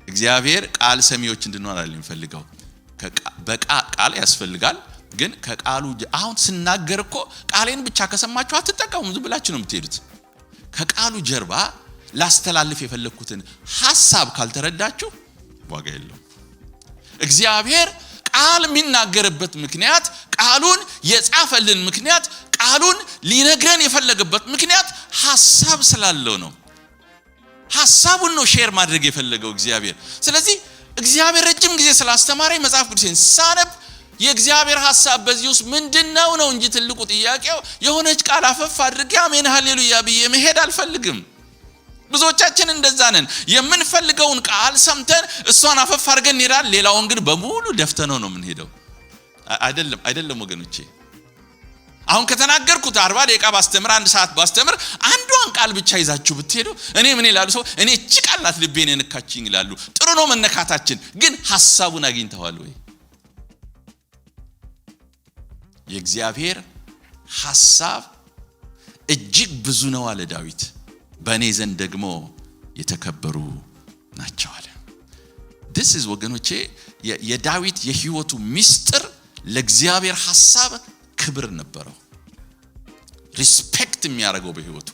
እግዚአብሔር ቃል ሰሚዎች እንድንሆን አይደለም የሚፈልገው። ቃል ያስፈልጋል፣ ግን ከቃሉ አሁን ስናገር እኮ ቃሌን ብቻ ከሰማችሁ አትጠቀሙም፣ ዝም ብላችሁ ነው የምትሄዱት። ከቃሉ ጀርባ ላስተላልፍ የፈለኩትን ሐሳብ ካልተረዳችሁ ዋጋ የለውም። እግዚአብሔር ቃል የሚናገርበት ምክንያት፣ ቃሉን የጻፈልን ምክንያት፣ ቃሉን ሊነግረን የፈለገበት ምክንያት ሐሳብ ስላለው ነው። ሐሳቡን ነው ሼር ማድረግ የፈለገው እግዚአብሔር። ስለዚህ እግዚአብሔር ረጅም ጊዜ ስላስተማረኝ መጽሐፍ ቅዱስን ሳነብ የእግዚአብሔር ሐሳብ በዚህ ውስጥ ምንድነው ነው እንጂ ትልቁ ጥያቄው የሆነች ቃል አፈፍ አድርጌ አሜን ሃሌሉያ ብዬ መሄድ አልፈልግም። ብዙዎቻችን እንደዛ ነን። የምንፈልገውን ቃል ሰምተን እሷን አፈፍ አድርገን እንሄዳለን። ሌላውን ግን በሙሉ ደፍተነው ነው የምንሄደው። አይደለም ወገኖቼ። አሁን ከተናገርኩት 40 ደቂቃ ባስተምር 1 ሰዓት ባስተምር አንዷን ቃል ብቻ ይዛችሁ ብትሄዱ እኔ ምን ይላሉ ሰው? እኔ እቺ ቃል ናት ልቤን የነካችኝ ይላሉ። ጥሩ ነው መነካታችን፣ ግን ሐሳቡን አግኝተዋል ወይ? የእግዚአብሔር ሐሳብ እጅግ ብዙ ነው አለ ዳዊት። በእኔ ዘንድ ደግሞ የተከበሩ ናቸው አለ። this is ወገኖቼ የዳዊት የህይወቱ ሚስጥር ለእግዚአብሔር ሐሳብ ክብር ነበረው። ሪስፔክት የሚያደርገው በህይወቱ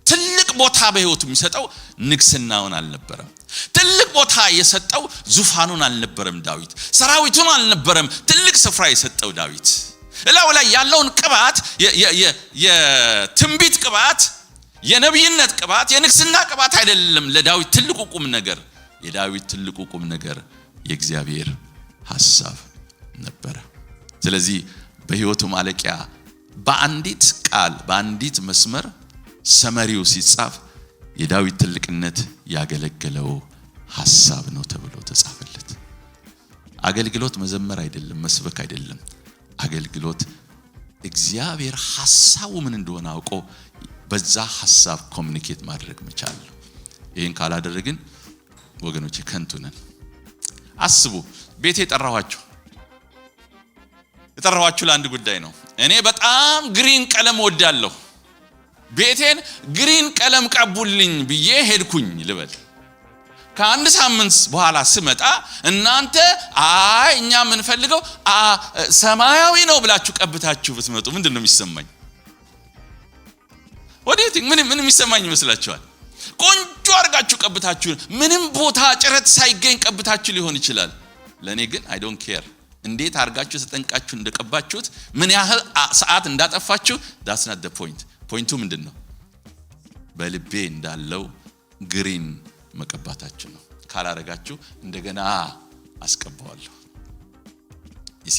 ትልቅ ቦታ በህይወቱ የሚሰጠው ንግስናውን አልነበረም። ትልቅ ቦታ የሰጠው ዙፋኑን አልነበረም። ዳዊት ሰራዊቱን አልነበረም ትልቅ ስፍራ የሰጠው ዳዊት። እላው ላይ ያለውን ቅባት የትንቢት ቅባት፣ የነብይነት ቅባት፣ የንግስና ቅባት አይደለም ለዳዊት ትልቁ ቁም ነገር። የዳዊት ትልቁ ቁም ነገር የእግዚአብሔር ሐሳብ ነበር። ስለዚህ በህይወቱ ማለቂያ በአንዲት ቃል በአንዲት መስመር ሰመሪው ሲጻፍ የዳዊት ትልቅነት ያገለገለው ሐሳብ ነው ተብሎ ተጻፈለት። አገልግሎት መዘመር አይደለም፣ መስበክ አይደለም። አገልግሎት እግዚአብሔር ሐሳቡ ምን እንደሆነ አውቆ በዛ ሐሳብ ኮሙኒኬት ማድረግ መቻል ነው። ይሄን ካላደረግን ወገኖቼ ከንቱ ነን። አስቡ፣ ቤቴ የጠራኋችሁ ለአንድ ጉዳይ ነው። እኔ በጣም ግሪን ቀለም ወዳለሁ። ቤቴን ግሪን ቀለም ቀቡልኝ ብዬ ሄድኩኝ ልበል። ከአንድ ሳምንት በኋላ ስመጣ እናንተ አይ እኛ ምን ፈልገው ሰማያዊ ነው ብላችሁ ቀብታችሁ ብትመጡ ምንድነው የሚሰማኝ? ወዴት ምን የሚሰማኝ ይመስላችኋል? ቆንጆ አርጋችሁ ቀብታችሁ ምንም ቦታ ጭረት ሳይገኝ ቀብታችሁ ሊሆን ይችላል ለኔ ግን I don't care እንዴት አርጋችሁ ተጠንቃችሁ እንደቀባችሁት ምን ያህል ሰዓት እንዳጠፋችሁ that's not the point ፖይንቱ ምንድነው በልቤ እንዳለው ግሪን መቀባታችሁ ነው ካላረጋችሁ እንደገና አስቀባዋለሁ እሺ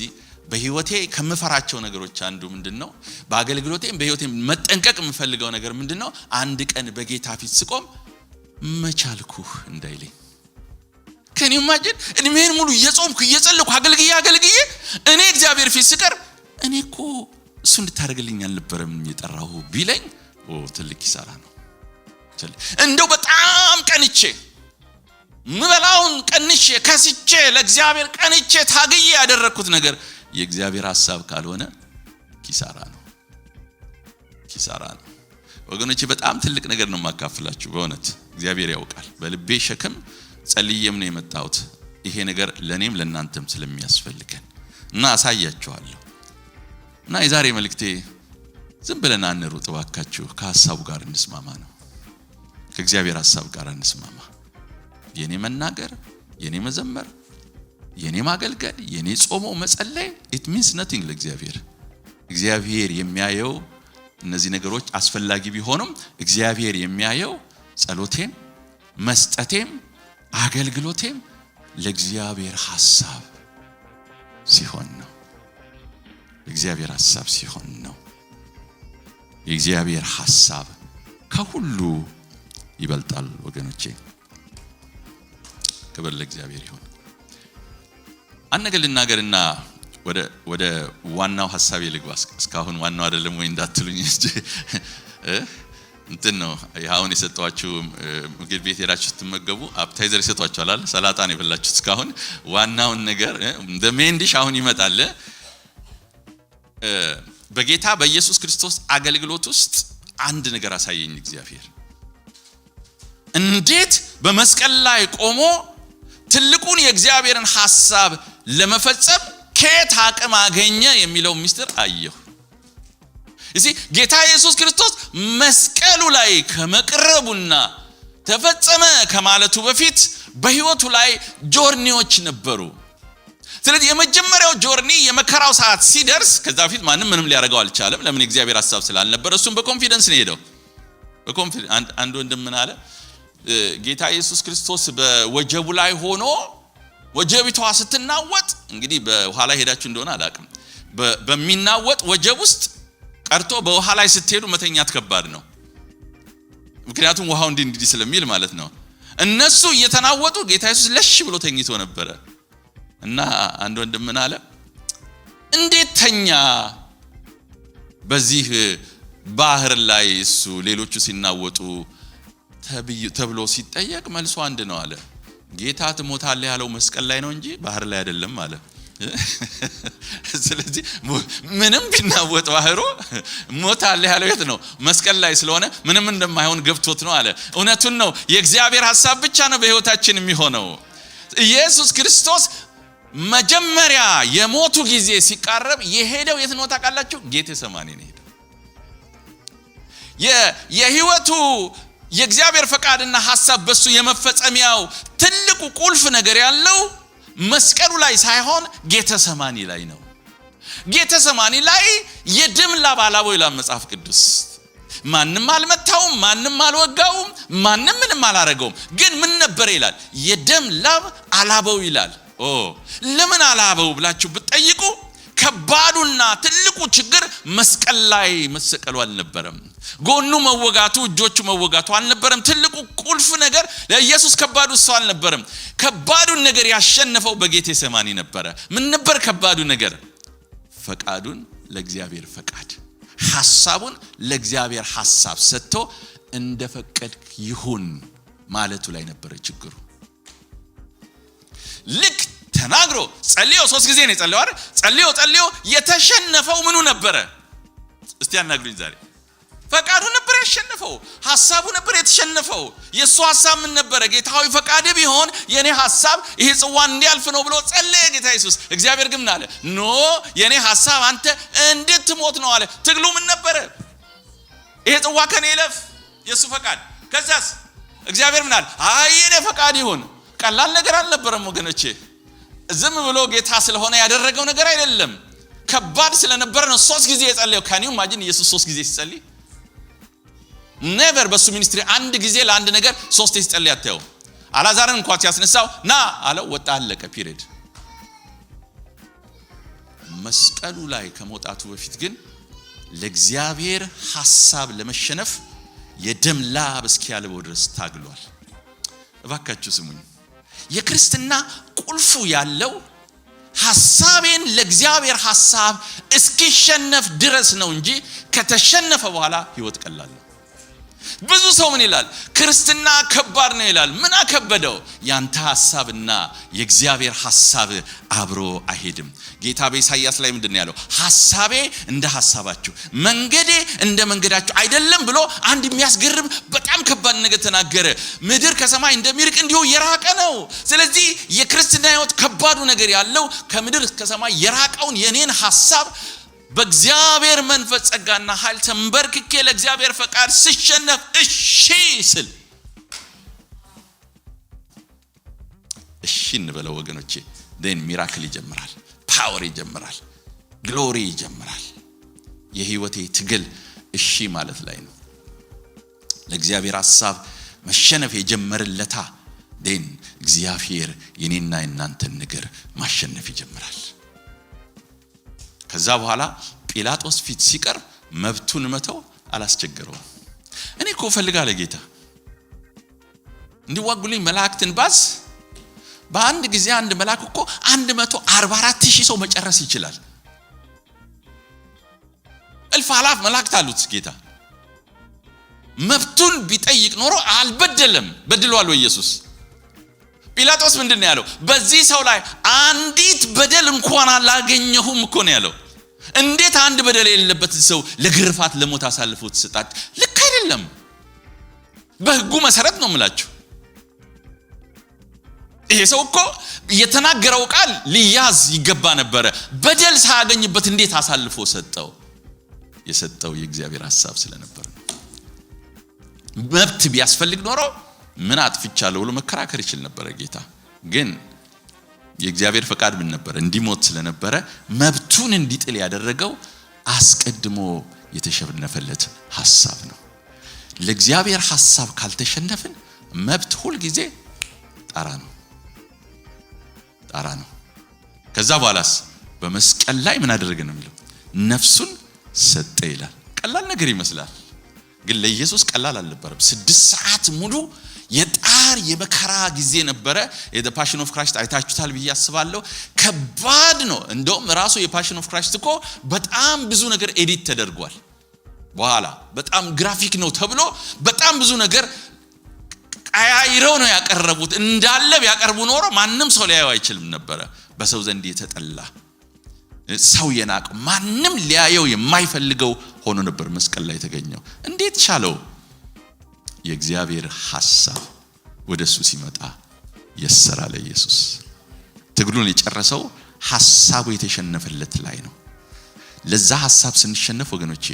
በህይወቴ ከመፈራቸው ነገሮች አንዱ ምንድነው በአገልግሎቴም በህይወቴም መጠንቀቅ የምፈልገው ነገር ምንድነው አንድ ቀን በጌታ ፊት ስቆም መቻልኩ እንዳይለኝ Can you imagine? እድሜን ሙሉ እየጾምኩ እየጸለይኩ አገልግዬ እኔ እግዚአብሔር ፊት ስቀር እኔ እኮ እሱ እንድታደርግልኝ አልነበረም የጠራሁ ቢለኝ ትልቅ ኪሳራ ነው እንደው በጣም ቀንቼ ምበላውን ቀንቼ ከስቼ ለእግዚአብሔር ቀንቼ ታግዬ ያደረኩት ነገር የእግዚአብሔር ሐሳብ ካልሆነ ኪሳራ ነው ወገኖቼ በጣም ትልቅ ነገር ነው ማካፈላችሁ በእውነት እግዚአብሔር ያውቃል በልቤ ሸክም ጸልዬም ነው የመጣሁት ይሄ ነገር ለኔም ለናንተም ስለሚያስፈልገን እና አሳያችኋለሁ እና የዛሬ መልእክቴ ዝም ብለን አንሩጥ ባካችሁ ከሐሳቡ ጋር እንስማማ ነው ከእግዚአብሔር ሐሳብ ጋር እንስማማ የኔ መናገር የኔ መዘመር የኔ ማገልገል የኔ ጾሞ መጸለይ it means nothing ለእግዚአብሔር የሚያየው እነዚህ ነገሮች አስፈላጊ ቢሆኑም እግዚአብሔር የሚያየው ጸሎቴም መስጠቴም አገልግሎቴም ለእግዚአብሔር ሐሳብ ሲሆን ነው እግዚአብሔር ሐሳብ ሲሆን ነው የእግዚአብሔር ሐሳብ ከሁሉ ይበልጣል ወገኖቼ ክብር ለእግዚአብሔር ይሁን አንገልናገርና ወደ ዋናው ሐሳብ ይልግባ እስካሁን ዋናው አይደለም ወይ እንዳትሉኝ እንትን ነው ያውን የሰጣችሁ ምግብ ቤት ሄዳችሁ ተመገቡ አፕታይዘር ይሰጣችኋል አይደል ሰላጣ ነው የበላችሁት እስካሁን ዋናውን ነገር the main dish አሁን ይመጣል በጌታ በኢየሱስ ክርስቶስ አገልግሎት ውስጥ አንድ ነገር አሳየኝ እግዚአብሔር እንዴት በመስቀል ላይ ቆሞ ትልቁን የእግዚአብሔርን ሐሳብ ለመፈጸም ከየት አቅም አገኘ የሚለው ሚስጥር አየሁ እዚህ ጌታ ኢየሱስ ክርስቶስ መስቀሉ ላይ ከመቅረቡና ተፈጸመ ከማለቱ በፊት በህይወቱ ላይ ጆርኒዎች ነበሩ ስለዚህ የመጀመሪያው ጆርኒ የመከራው ሰዓት ሲደርስ ከዛ በፊት ማንም ምንም ሊያረጋው አልቻለም ለምን እግዚአብሔር ሐሳብ ስላልነበር እሱም በኮንፊደንስ ነው ሄደው በኮንፊደንስ አንድ ወንድም ምን አለ ጌታ ኢየሱስ ክርስቶስ በወጀቡ ላይ ሆኖ ወጀቢቷ ስትናወጥ እንግዲህ በኋላ ሄዳችሁ እንደሆነ አላቅም በሚናወጥ ወጀብ ውስጥ ቀርቶ በውሃ ላይ ስትሄዱ መተኛት ከባድ ነው ምክንያቱም ውሃው እንዲህ ስለሚል ማለት ነው እነሱ እየተናወጡ ጌታ ኢየሱስ ለሽ ብሎ ተኝቶ ነበር እና አንድ ወንድም ምን አለ እንዴት ተኛ በዚህ ባህር ላይ እሱ ሌሎቹ ሲናወጡ ተብሎ ሲጠየቅ መልሶ አንድ ነው አለ ጌታ ትሞታለህ ያለው መስቀል ላይ ነው እንጂ ባህር ላይ አይደለም አለ ስለዚህ ምንም ቢናወጥ ባህሩ ሞታለህ ያለው የት ነው መስቀል ላይ ስለሆነ ምንም እንደማይሆን ገብቶት ነው አለ እውነቱን ነው የእግዚአብሔር ሐሳብ ብቻ ነው በህይወታችን የሚሆነው ኢየሱስ ክርስቶስ መጀመሪያ የሞቱ ጊዜ ሲቃረብ የሄደው የት ነው ታውቃላችሁ ጌቴሰማኒ ነው ሄደው የህይወቱ የእግዚአብሔር ፈቃድና ሐሳብ በሱ የመፈጸሚያው ትልቁ ቁልፍ ነገር ያለው መስቀሉ ላይ ሳይሆን ጌቴሰማኒ ላይ ነው ጌቴሰማኒ ላይ የደም ላብ አላበው ይላል መጽሐፍ ቅዱስ ማንንም አልመታውም ማንንም አልወጋውም ማንንም ምንም አላረገውም ግን ምን ነበር ይላል የደም ላብ አላበው ይላል ለምን አላበው ብላችሁ ብትጠይቁ ከባዱና ትልቁ ችግር መስቀል ላይ መሰቀሉ አልነበረም ጎኑ መወጋቱ እጆቹ መወጋቱ አልነበረም ትልቁ ቁልፍ ነገር ለኢየሱስ ከባዱ እሱ አልነበረም ከባዱን ነገር ያሸነፈው በጌቴሰማኒ ነበር ምን ነበር ከባዱ ነገር ፈቃዱን ለእግዚአብሔር ፈቃድ ሐሳቡን ለእግዚአብሔር ሐሳብ ሰጥቶ እንደፈቀድክ ይሁን ማለቱ ላይ ነበር ችግሩ ልክ ተናግሮ ጸልዮ 3 ጊዜ ነው ጸልዮ አይደል ጸልዮ የተሸነፈው ምኑ ነበር እስቲ ያናግሩኝ ዛሬ ፈቃዱ ነበር ያሸነፈው ሐሳቡ ነበር የተሸነፈው የሱ ሐሳብ ምን ነበር ጌታዊ ፈቃድ ቢሆን የኔ ሐሳብ ይሄ ጽዋን እንዲያልፍ ነው ብሎ ጸለየ ጌታ ኢየሱስ እግዚአብሔር ግን አለ ኖ የኔ ሐሳብ አንተ እንድትሞት ነው አለ ትግሉ ምን ነበር ይሄ ጽዋ ከኔ ይለፍ የሱ ፈቃድ ከዛስ እግዚአብሔር ምን አለ? አይ የኔ ፈቃድ ይሁን። ቀላል ነገር አልነበረም ወገኖቼ። ዝም ብሎ ጌታ ስለሆነ ያደረገው ነገር አይደለም። ከባድ ስለነበረ ነው 3 ጊዜ የጸለየው። ካኒው ማጂን ኢየሱስ 3 ጊዜ ሲጸልይ ኔቨር በሱ ሚኒስትሪ አንድ ጊዜ ለአንድ ነገር 3 ሲጸልይ አታየው። አላዛርን እንኳን ሲያስነሳው ና አለው፣ ወጣ፣ አለቀ፣ ፒሪድ። መስቀሉ ላይ ከመውጣቱ በፊት ግን ለእግዚአብሔር ሐሳብ ለመሸነፍ የደም ላብ እስኪያልበው ድረስ ታግሏል። እባካችሁ ስሙኝ። የክርስትና ቁልፉ ያለው ሐሳቤን ለእግዚአብሔር ሐሳብ እስኪሸነፍ ድረስ ነው እንጂ ከተሸነፈ በኋላ ህይወት ቀላል ነው። ብዙ ሰው ምን ይላል? ክርስትና ከባድ ነው ይላል። ምን አከበደው? ያንተ ሐሳብና የእግዚአብሔር ሐሳብ አብሮ አይሄድም። ጌታ በኢሳይያስ ላይ ምንድነው ያለው? ሐሳቤ እንደ ሐሳባችሁ መንገዴ እንደ መንገዳችሁ አይደለም ብሎ አንድ የሚያስገርም በጣም ከባድ ነገር ተናገረ። ምድር ከሰማይ እንደሚርቅ እንዲሁ የራቀ ነው። ስለዚህ የክርስትና ህይወት ከባዱ ነገር ያለው ከምድር ከሰማይ የራቀውን የኔን ሐሳብ በእግዚአብሔር መንፈስ ጸጋና ኃይል ተንበርክኬ ለእግዚአብሔር ፈቃድ ሲሸነፍ እሺ ስል እሺ እንበለው ወገኖቼ፣ then ሚራክል ይጀምራል፣ ፓወር ይጀምራል፣ ግሎሪ ይጀምራል። የህይወቴ ትግል እሺ ማለት ላይ ነው። ለእግዚአብሔር ሐሳብ መሸነፍ የጀመረለታ then እግዚአብሔር የኔና የናንተን ነገር ማሸነፍ ይጀምራል። ከዛ በኋላ ጲላጦስ ፊት ሲቀርብ መብቱን መተው አላስቸገረውም። እኔ እኮ ፈልጋለሁ ጌታ እንዲዋጉልኝ መላእክትን ባዝ በአንድ ጊዜ አንድ መልአክ እኮ 144,000 ሰው መጨረስ ይችላል። እልፍ አላፍ መላእክት አሉት ጌታ። መብቱን ቢጠይቅ ኖሮ አልበደለም። በድሏል ወይ ኢየሱስ? ጲላጦስ ምንድነው ያለው? በዚህ ሰው ላይ አንዲት በደል እንኳን አላገኘሁም እኮ ነው ያለው። እንዴት አንድ በደል የሌለበት ሰው ለግርፋት ለሞት አሳልፎ ተሰጣጥ? ልክ አይደለም። በህጉ መሰረት ነው የምላችሁ። ይሄ ሰው እኮ የተናገረው ቃል ሊያዝ ይገባ ነበር። በደል ሳያገኝበት እንዴት አሳልፎ ሰጠው? የሰጠው የእግዚአብሔር ሐሳብ ስለነበር ነው። መብት ቢያስፈልግ ኖሮ ምን አጥፍቻለሁ ብሎ መከራከር ይችል ነበር ጌታ። ግን የእግዚአብሔር ፈቃድ ምን ነበር? እንዲሞት ስለነበረ መብቱን እንዲጥል ያደረገው አስቀድሞ የተሸነፈለት ሐሳብ ነው። ለእግዚአብሔር ሐሳብ ካልተሸነፍን መብት ሁሉ ጊዜ ጣራ ነው። ከዛ በኋላስ በመስቀል ላይ ምን አደረገ ነው የሚለው? ነፍሱን ሰጠ ይላል። ቀላል ነገር ይመስላል፣ ግን ለኢየሱስ ቀላል አልነበረም። 6 ሰዓት ሙሉ የጣር የመከራ ጊዜ ነበረ። the passion of Christ አይታችሁታል ብዬ አስባለሁ። ከባድ ነው። እንደውም ራሱ የፓሽን ኦፍ ክራይስት እኮ በጣም ብዙ ነገር ኤዲት ተደርጓል። በኋላ በጣም ግራፊክ ነው ተብሎ በጣም ብዙ ነገር ቀያይረው ነው ያቀረቡት። እንዳለ ቢያቀርቡ ኖሮ ማንም ሰው ሊያየው አይችልም ነበር። በሰው ዘንድ የተጠላ ሰው የናቀው ማንም ሊያየው የማይፈልገው ሆኖ ነበር መስቀል ላይ የተገኘው። እንዴት ቻለው? የእግዚአብሔር ሐሳብ ወደሱ ሲመጣ የሰራለ ኢየሱስ ትግሉን የጨረሰው ሐሳቡ የተሸነፈለት ላይ ነው። ለዛ ሐሳብ ስንሸነፍ ወገኖቼ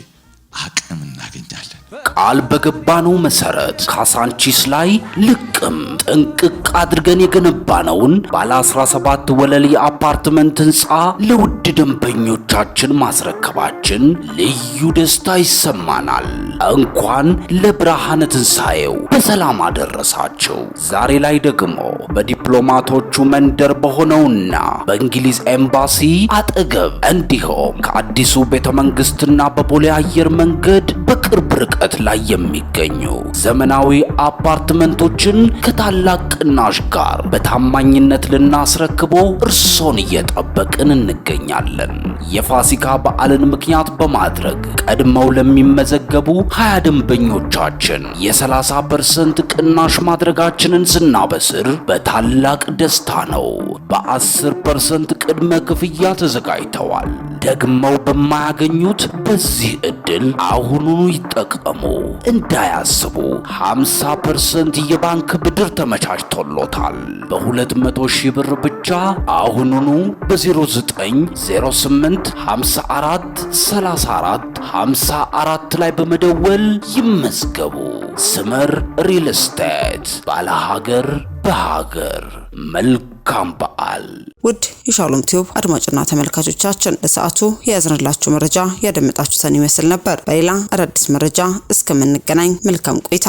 አቅም እናገኛለን። ቃል በገባነው መሰረት ካሳንቺስ ላይ ልቅም ጥንቅቅ አድርገን የገነባነውን ባለ 17 ወለል የአፓርትመንት ህንፃ ለውድ ደንበኞቻችን ማስረከባችን ልዩ ደስታ ይሰማናል። እንኳን ለብርሃነ ትንሣኤው በሰላም አደረሳችሁ። ዛሬ ላይ ደግሞ በዲፕሎማቶቹ መንደር በሆነውና በእንግሊዝ ኤምባሲ አጠገብ እንዲሁም ከአዲሱ ቤተመንግስትና በቦሌ አየር መንገድ በቅርብ ርቀት ላይ የሚገኙ ዘመናዊ አፓርትመንቶችን ከታላቅ ቅናሽ ጋር በታማኝነት ልናስረክቦ እርሶን እየጠበቅን እንገኛለን። የፋሲካ በዓልን ምክንያት በማድረግ ቀድመው ለሚመዘገቡ 20 ደንበኞቻችን የ30% ቅናሽ ማድረጋችንን ስናበስር በታላቅ ደስታ ነው። በ10% ቅድመ ክፍያ ተዘጋጅተዋል። ደግመው በማያገኙት በዚህ ዕድል እድል አሁኑኑ ይጠቀሙ። እንዳያስቡ 50% የባንክ ብድር ተመቻችቶሎታል። በ200 ሺህ ብር ብቻ አሁኑኑ በ0908 54 34 54 ላይ በመደወል ይመዝገቡ። ስመር ሪል ስቴት ባለሀገር በሀገር። መልካም በዓል። ውድ የሻሎም ቲዩብ አድማጭና ተመልካቾቻችን ለሰዓቱ የያዝንላችሁ መረጃ ያደመጣችሁትን ይመስል ነበር። በሌላ አዳዲስ መረጃ እስከምንገናኝ መልካም ቆይታ